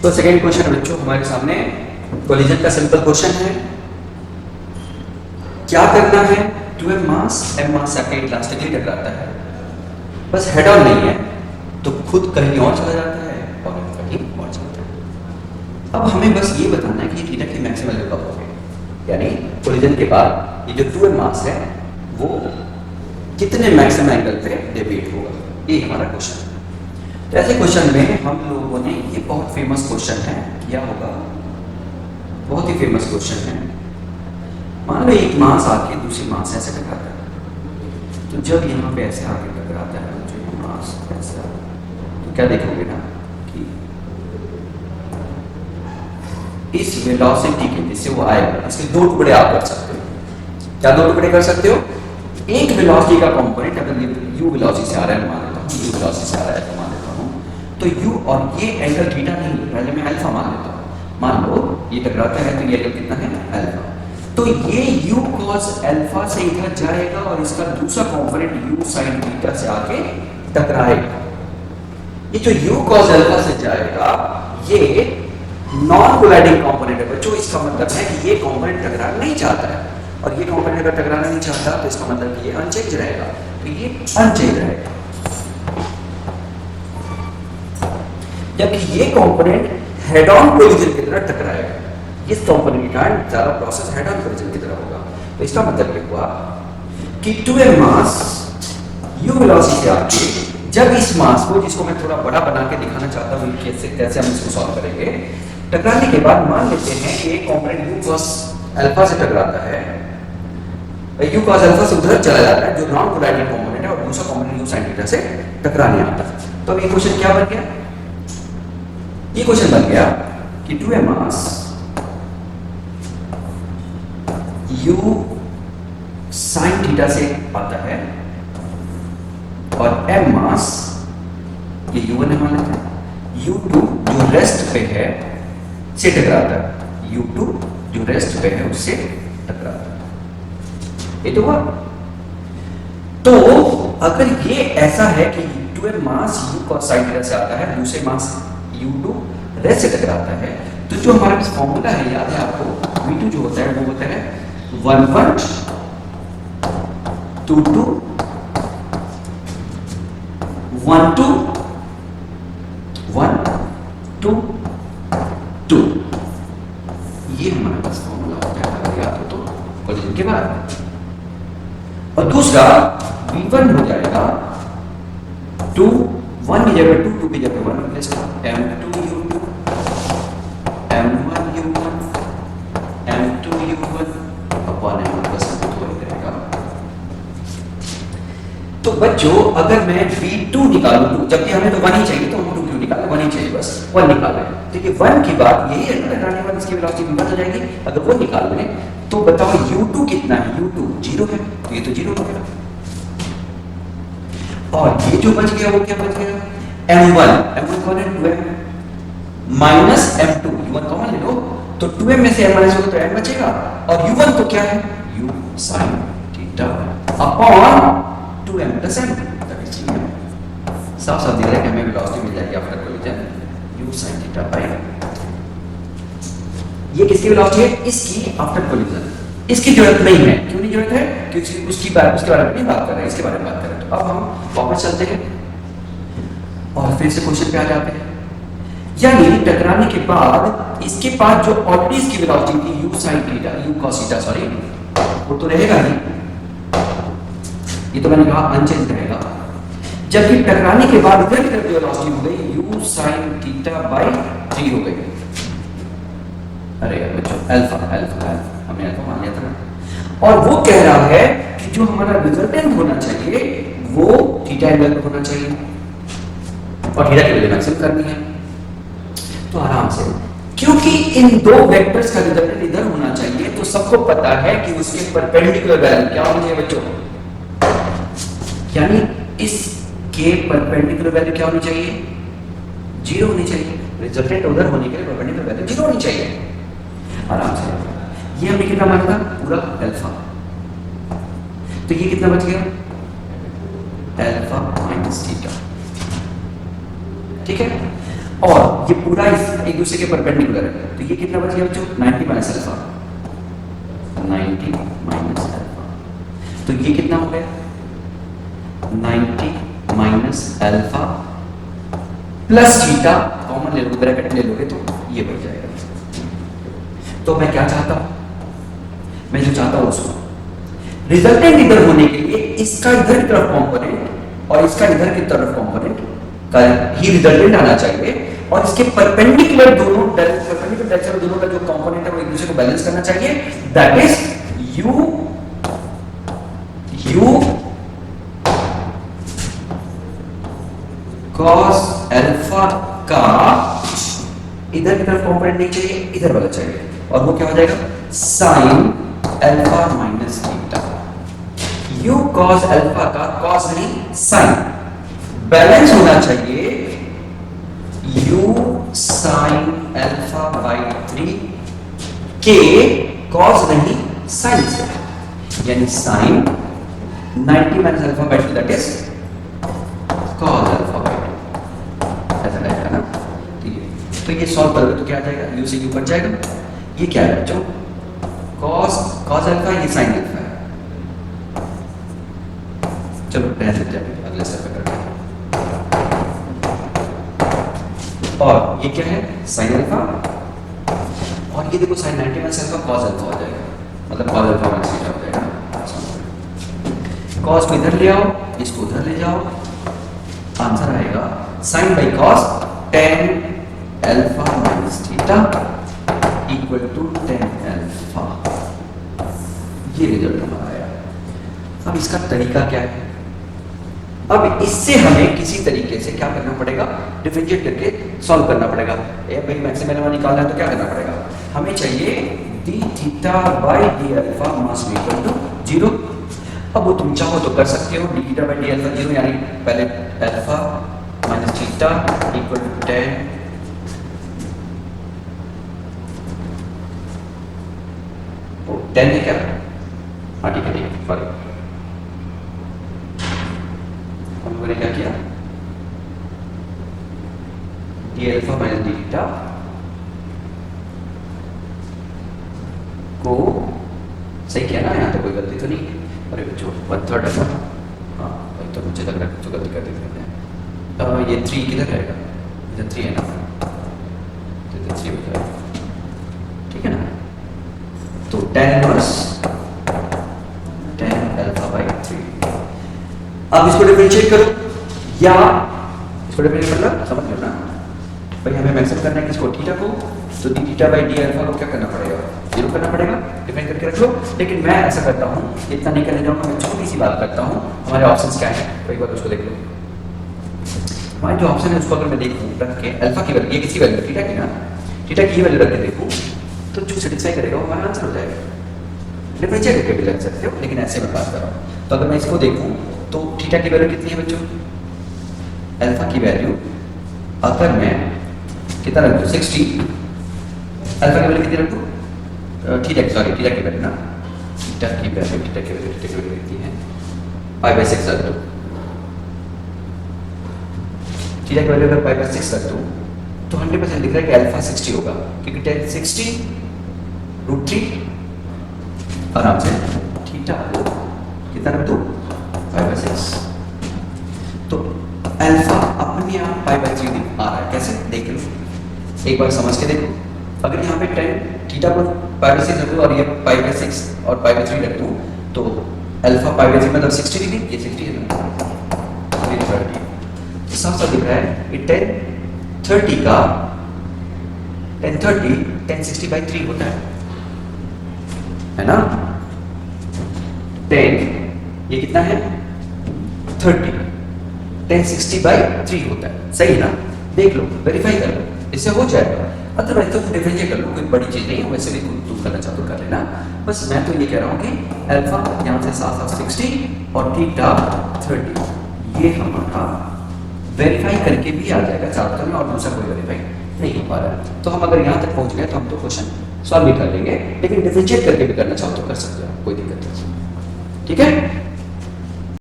तो second question बच्चों हमारे सामने कोलिजन का सिंपल क्वेश्चन है। क्या करना है, टू एम मास एम मास आके इलास्टिकली टकराता है, बस हेड ऑन नहीं है तो खुद कहीं और चला जाता है और कहीं और चलता है। अब हमें बस ये बताना है कि थीटा की मैक्सिमम वैल्यू कब होगी, यानी कोलिजन के बाद ये जो टू एम मास है वो कितने मैक्सिमम एंगल पे डेविएट होगा, ये हमारा क्वेश्चन है। तो ऐसे क्वेश्चन में हम लोगों ने ये बहुत फेमस क्वेश्चन है किया होगा, बहुत ही फेमस क्वेश्चन है। मान लो एक मास आके दूसरी मास ऐसे टकराता है, तो जब यहाँ पे ऐसे आके टकराता है तो ये मास ऐसा, तो क्या देखोगे ना कि इस वेलोसिटी के जिससे वो आएगा इसके दो टुकड़े आप कर सकते हो। क्या दो टुकड़े कर सकते हो? एक वेलोसिटी का कंपोनेंट अगर ये u वेलोसिटी से आ रहा है, मान लेता हूँ u वेलोसिटी से आ रहा है तो मान लेता हूँ, तो u और ये एंगल थीटा नहीं है, पहले मैं अल्फा मान लेता हूँ। मान लो ये टकराता है तो ये एंगल कितना है, अल्फा। तो ये u cos अल्फा से इधर जाएगा और इसका दूसरा कंपोनेंट u sin थीटा से आके टकराएगा। ये जो u cos अल्फा से जाएगा ये नॉन कोलाइडिंग कंपोनेंट है बच्चों। इसका मतलब है कि ये कंपोनेंट टकराना नहीं चाहता है, और ये कंपोनेंट अगर टकराना नहीं चाहता तो इसका मतलब कि ये अनचेंज रहेगा, तो ये अनचेंज रहेगा। जबकि ये कंपोनेंट हेड ऑन कोलिजन की तरह टकराएगा, इस कंपोनेंट के कारण सारा प्रोसेस हेड ऑन कोलिजन की तरह होगा। तो इसका मतलब ये हुआ कि to a mass u velocity से आके जब इस मास को, जिसको मैं थोड़ा बड़ा बना के दिखाना चाहता हूँ कैसे हम इसको सॉल्व करेंगे, टकराने के बाद मान लेते हैं कि एक कंपोनेंट u cos अल्फा से टकराता है, u cos अल्फा से उधर चला जाता है जो नॉन कोलाइडिंग कंपोनेंट है, और दूसरा कंपोनेंट u sin थीटा से टकराने आता है। तो अब ये क्वेश्चन क्या बन गया? ये क्वेश्चन बन गया कि to a mass u sin theta से आता है और m मास ये u1 मान लेते हैं, u2 जो रेस्ट पे है से टकराता है, u2 जो रेस्ट पे है उससे टकराता है। ये तो हुआ। तो अगर ये ऐसा है कि to a mass u cos sin theta से आता है, दूसरे मास u2 रेस्ट से टकराता है, तो जो हमारे पास फॉर्मूला है याद है आपको, v2 जो होता है वो होता है 1 1 2 2 1 2 1 2 2। ये हमारे पास फॉर्मूला होता है अगर याद हो तो कोलिजन के बाद। और दूसरा v1 हो जाएगा 2 1 की जगह 2 2 की जगह 1 plus m2u2 m1u1 m2u1 upon m1 plus m2 हो जाएगा। तो बच्चों अगर मैं v2 निकालूं, जबकि हमें तो 1 ही चाहिए, तो हम 2 क्यों निकालें, 1 ही चाहिए, बस 1 निकाल रहे हैं। देखिए 1 की बात यही है, टकराने वाली इसकी वेलोसिटी v1 हो जाएगी। अगर वो निकाल लें तो बताओ u2 कितना है, u2 0 है, तो ये तो 0 हो गया। और ये जो बच गया वो क्या बच गया, m1 कौन है, 2m minus m2, u1 common ले लो, तो 2m में से m माइनस होगा तो m बचेगा, और u1 तो क्या है, u sin theta upon 2m plus m। साफ साफ दिख रहा है कि हमें वेलोसिटी मिल जाएगी after collision u sin theta by. ये किसकी वेलोसिटी है, इसकी आफ्टर कोलिजन। इसकी जरूरत नहीं है, क्यों नहीं जरूरत है, क्योंकि उसके बारे में नहीं बात कर रहे हैं, इसके बारे में बात कर रहे हैं। तो अब हम वापस चलते हैं और फिर से क्वेश्चन पे आ जाते हैं। यानी टकराने के बाद इसके पास जो ऑलरेडी इसकी वेलोसिटी थी u sin theta, u cos theta sorry, वो तो रहेगा नहीं, ये तो मैंने कहा अनचेंज रहेगा। जबकि टकराने के बाद इधर की तरफ जो वेलोसिटी हो गई u sin थीटा बाय 3 हो गई। अरे बच्चों अल्फा अल्फा हमने अल्फा मान लिया था ना। और वो कह रहा है कि जो हमारा रिजल्टेंट होना चाहिए वो थीटा एंगल पे होना चाहिए और थीटा की वैल्यू मैक्सिमम करनी है। तो आराम से, क्योंकि इन दो वेक्टर्स का रिजल्टेंट इधर होना चाहिए, तो सबको पता है कि उसके परपेंडिकुलर वैल्यू क्या होनी चाहिए बच्चों, यानी इसके परपेंडिकुलर वैल्यू क्या होनी चाहिए, 0 होनी चाहिए। रिजल्टेंट उधर होने के लिए परपेंडिकुलर वैल्यू 0 होनी चाहिए। आराम से ये हमने कितना माना था, पूरा अल्फा, तो ये कितना बच गया, अल्फा माइनस थीटा। ठीक है। और ये पूरा एक दूसरे के परपेंडिकुलर है, तो ये कितना बच गया बच्चों 90 माइनस अल्फा, 90 माइनस अल्फा, तो ये कितना हो गया 90 minus alpha plus theta, common ले लो, ब्रैकेट ले लोगे तो ये बन जाएगा। तो मैं क्या चाहता हूं, मैं जो चाहता हूं उसको रिजल्टेंट इधर होने के लिए इसका इधर की तरफ कंपोनेंट और इसका इधर की तरफ कंपोनेंट का ही रिजल्टेंट आना चाहिए, और इसके परपेंडिकुलर दोनों परपेंडिकुलर डायरेक्शन दोनों का जो कंपोनेंट है वो एक दूसरे को बैलेंस करना चाहिए। That is u cos alpha का इधर की तरफ कंपोनेंट नहीं चाहिए, इधर वाला चाहिए, और वो क्या हो जाएगा sin alpha minus theta. u cos alpha का cos नहीं sin बैलेंस होना चाहिए u sin अल्फा बाई 3 के cos नहीं sin से, यानी sin 90 minus alpha by 2 that is cos alpha by 2, ऐसा रहेगा ना। तो ये सॉल्व करोगे तो क्या आ जाएगा, u से u कट जाएगा। ये क्या है बच्चों cos अल्फा, ये sin अल्फा है। चलो रहने देते हैं, अगले स्टेप पे करते हैं। और ये क्या है sin अल्फा, और ये देखो sin 90 minus alpha cos alpha हो जाएगा, मतलब cos अल्फा माइनस थीटा हो जाएगा। cos को इधर ले आओ, इसको उधर ले जाओ, आंसर आएगा sin by cos tan alpha minus theta equal to tan alpha. ये रिजल्ट हमारा आया। अब इसका तरीका क्या है, अब इससे हमें किसी तरीके से क्या करना पड़ेगा, डिफरेंशिएट करके सॉल्व करना पड़ेगा। ए भाई मैक्सिमम निकालना है तो क्या करना पड़ेगा, हमें चाहिए D theta by D alpha must be equal to 0। अब वो तुम चाहो तो कर सकते हो, D theta by D alpha 0, यानी पहले alpha minus theta equal to tan tan है क्या, हाँ ठीक है सॉरी, हम लोगों ने क्या किया D alpha minus D theta को सही किया ना, यहाँ तो कोई गलती तो नहीं है। अरे बच्चों 1/3 है, हाँ वही तो मुझे लग रहा है कुछ गलती कर देते हैं। ये 3 किधर रहेगा, इधर 3 है ना, तो इधर 3 हो जाएगा, ठीक है ना। तो tan inverse tan alpha by 3। अब इसको डिफरेंशिएट करो, या इसको डिफरेंशिएट मतलब समझ लो ना भाई, हमें मैक्सिमम करना है किसको, थीटा को, तो D theta by D alpha को क्या करना पड़ेगा, 0 करना पड़ेगा, डिफाइन करके रख लो। लेकिन मैं ऐसा करता हूँ, इतना नहीं करने जाऊँगा, मैं छोटी सी बात करता हूँ। हमारे ऑप्शंस क्या है, तो एक बार उसको देख लो। हमारे जो ऑप्शन है उसको अगर मैं देखूँ रख के अल्फा की वैल्यू, ये किसी वैल्यू थीटा की ना, थीटा की वैल्यू रख के देखूँ तो जो सेटिस्फाई करेगा वो हमारा आंसर हो जाएगा। डिफरेंशिएट करके भी लग सकते हो, लेकिन ऐसे मैं बात कर रहा हूँ। तो अगर मैं इसको देखूँ तो थीटा की वैल्यू कितनी है बच्चों, अल्फा की वैल्यू अगर मैं कितना रख दूँ 60, अल्फा की वैल्यू कितनी रख दूँ, थीटा की वैल्यू ना, थीटा की वैल्यू कितनी है, π/6 रख दो। थीटा की वैल्यू अगर π/6 रख दो तो 100% दिख रहा है कि अल्फा 60 होगा, क्योंकि tan 60 √3 आराम से थीटा को कितना रख दो π/6, तो अल्फा अपने आप π/3 आ रहा है। कैसे देख लो, एक बार समझ के देखो। अगर यहाँ पे tan थीटा को π/6 रख दो और ये π/6 और π/3 रख दो, तो अल्फा π/3 मतलब 60 डिग्री, ये 60 है ना, ये 30 साफ साफ दिख रहा है कि tan 30 का tan 60/3 होता है ना। tan ये कितना है 30, tan 60/3 होता है, सही है ना। देख लो, वेरीफाई कर लो, इससे हो जाएगा। अदरवाइज तो डिफरेंशिएट कर लो, कोई बड़ी चीज नहीं है, वैसे भी तुम करना चाहो तो कर लेना। बस मैं तो ये कह रहा हूँ कि अल्फा यहाँ से साथ साथ 60 और थीटा 30, ये हमारा वेरीफाई करके भी आ जाएगा चारों में, और दूसरा कोई वेरीफाई नहीं हो पा रहा है। तो हम अगर यहाँ तक पहुँच गए तो हम तो क्वेश्चन सॉल्व भी कर लेंगे, लेकिन डिफरेंशिएट करके भी करना चाहो तो कर सकते हो, कोई दिक्कत नहीं, ठीक है।